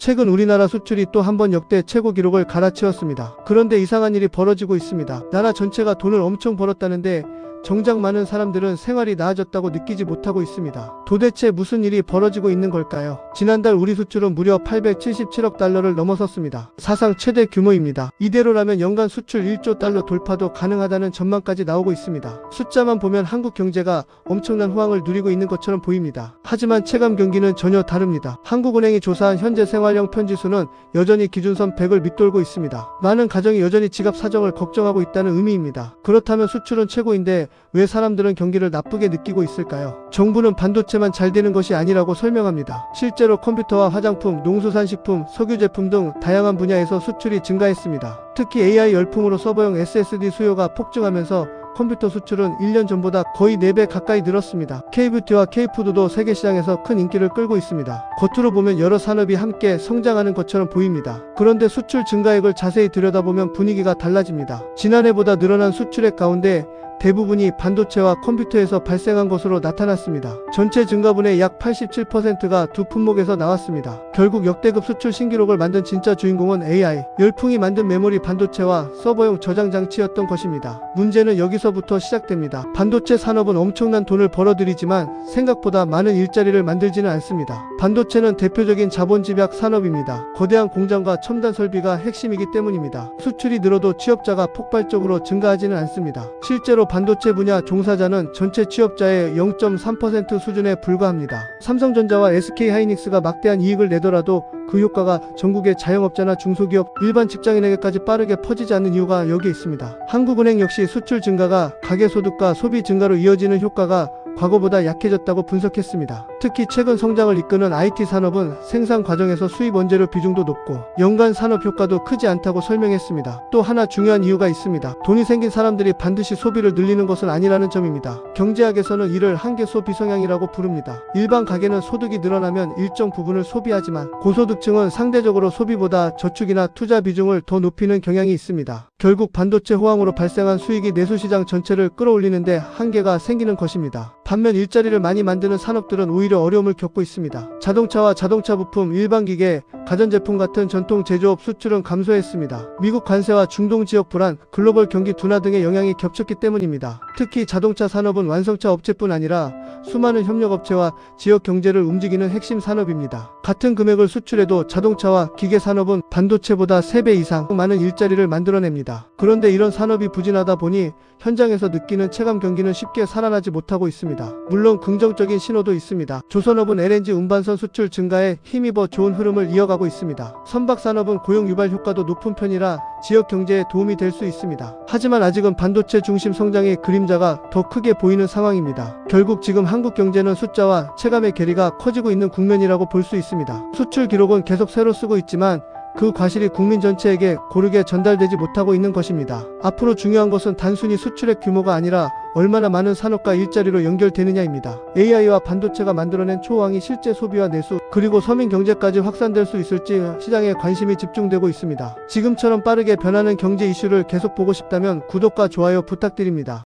최근 우리나라 수출이 또 한 번 역대 최고 기록을 갈아치웠습니다. 그런데 이상한 일이 벌어지고 있습니다. 나라 전체가 돈을 엄청 벌었다는데 정작 많은 사람들은 생활이 나아졌다고 느끼지 못하고 있습니다. 도대체 무슨 일이 벌어지고 있는 걸까요? 지난달 우리 수출은 무려 877억 달러를 넘어섰습니다. 사상 최대 규모입니다. 이대로라면 연간 수출 1조 달러 돌파도 가능하다는 전망까지 나오고 있습니다. 숫자만 보면 한국 경제가 엄청난 호황을 누리고 있는 것처럼 보입니다. 하지만 체감 경기는 전혀 다릅니다. 한국은행이 조사한 현재 생활형 편지수는 여전히 기준선 100을 밑돌고 있습니다. 많은 가정이 여전히 지갑 사정을 걱정하고 있다는 의미입니다. 그렇다면 수출은 최고인데 왜 사람들은 경기를 나쁘게 느끼고 있을까요? 정부는 반도체만 잘 되는 것이 아니라고 설명합니다. 실제로 컴퓨터와 화장품, 농수산식품, 석유 제품 등 다양한 분야에서 수출이 증가했습니다. 특히 AI 열풍으로 서버용 SSD 수요가 폭증하면서 컴퓨터 수출은 1년 전보다 거의 4배 가까이 늘었습니다. K뷰티와 K푸드도 세계 시장에서 큰 인기를 끌고 있습니다. 겉으로 보면 여러 산업이 함께 성장하는 것처럼 보입니다. 그런데 수출 증가액을 자세히 들여다보면 분위기가 달라집니다. 지난해보다 늘어난 수출액 가운데 대부분이 반도체와 컴퓨터에서 발생한 것으로 나타났습니다. 전체 증가분의 약 87%가 두 품목에서 나왔습니다. 결국 역대급 수출 신기록을 만든 진짜 주인공은 AI, 열풍이 만든 메모리 반도체와 서버용 저장 장치였던 것입니다. 문제는 여기서부터 시작됩니다. 반도체 산업은 엄청난 돈을 벌어들이지만 생각보다 많은 일자리를 만들지는 않습니다. 반도체는 대표적인 자본 집약 산업입니다. 거대한 공장과 첨단 설비가 핵심이기 때문입니다. 수출이 늘어도 취업자가 폭발적으로 증가하지는 않습니다. 실제로 반도체 분야 종사자는 전체 취업자의 0.3% 수준에 불과합니다. 삼성전자와 SK하이닉스가 막대한 이익을 내더라도 그 효과가 전국의 자영업자나 중소기업, 일반 직장인에게까지 빠르게 퍼지지 않는 이유가 여기에 있습니다. 한국은행 역시 수출 증가가 가계소득과 소비 증가로 이어지는 효과가 과거보다 약해졌다고 분석했습니다. 특히 최근 성장을 이끄는 IT 산업은 생산 과정에서 수입 원재료 비중도 높고 연간 산업 효과도 크지 않다고 설명했습니다. 또 하나 중요한 이유가 있습니다. 돈이 생긴 사람들이 반드시 소비를 늘리는 것은 아니라는 점입니다. 경제학에서는 이를 한계 소비 성향이라고 부릅니다. 일반 가계는 소득이 늘어나면 일정 부분을 소비하지만 고소득층은 상대적으로 소비보다 저축이나 투자 비중을 더 높이는 경향이 있습니다. 결국 반도체 호황으로 발생한 수익이 내수시장 전체를 끌어올리는데 한계가 생기는 것입니다. 반면 일자리를 많이 만드는 산업들은 오히려 어려움을 겪고 있습니다. 자동차와 자동차 부품, 일반기계, 가전제품 같은 전통 제조업 수출은 감소했습니다. 미국 관세와 중동 지역 불안, 글로벌 경기 둔화 등의 영향이 겹쳤기 때문입니다. 특히 자동차 산업은 완성차 업체뿐 아니라 수많은 협력업체와 지역 경제를 움직이는 핵심 산업입니다. 같은 금액을 수출해도 자동차와 기계 산업은 반도체보다 3배 이상 많은 일자리를 만들어냅니다. 그런데 이런 산업이 부진하다 보니 현장에서 느끼는 체감 경기는 쉽게 살아나지 못하고 있습니다. 물론 긍정적인 신호도 있습니다. 조선업은 LNG 운반선 수출 증가에 힘입어 좋은 흐름을 이어가고 있습니다. 선박산업은 고용 유발 효과도 높은 편이라 지역 경제에 도움이 될 수 있습니다. 하지만 아직은 반도체 중심 성장의 그림자가 더 크게 보이는 상황입니다. 결국 지금 한국 경제는 숫자와 체감의 괴리가 커지고 있는 국면이라고 볼 수 있습니다. 수출 기록은 계속 새로 쓰고 있지만 그 과실이 국민 전체에게 고르게 전달되지 못하고 있는 것입니다. 앞으로 중요한 것은 단순히 수출액 규모가 아니라 얼마나 많은 산업과 일자리로 연결되느냐입니다. AI와 반도체가 만들어낸 초호황이 실제 소비와 내수, 그리고 서민 경제까지 확산될 수 있을지 시장에 관심이 집중되고 있습니다. 지금처럼 빠르게 변하는 경제 이슈를 계속 보고 싶다면 구독과 좋아요 부탁드립니다.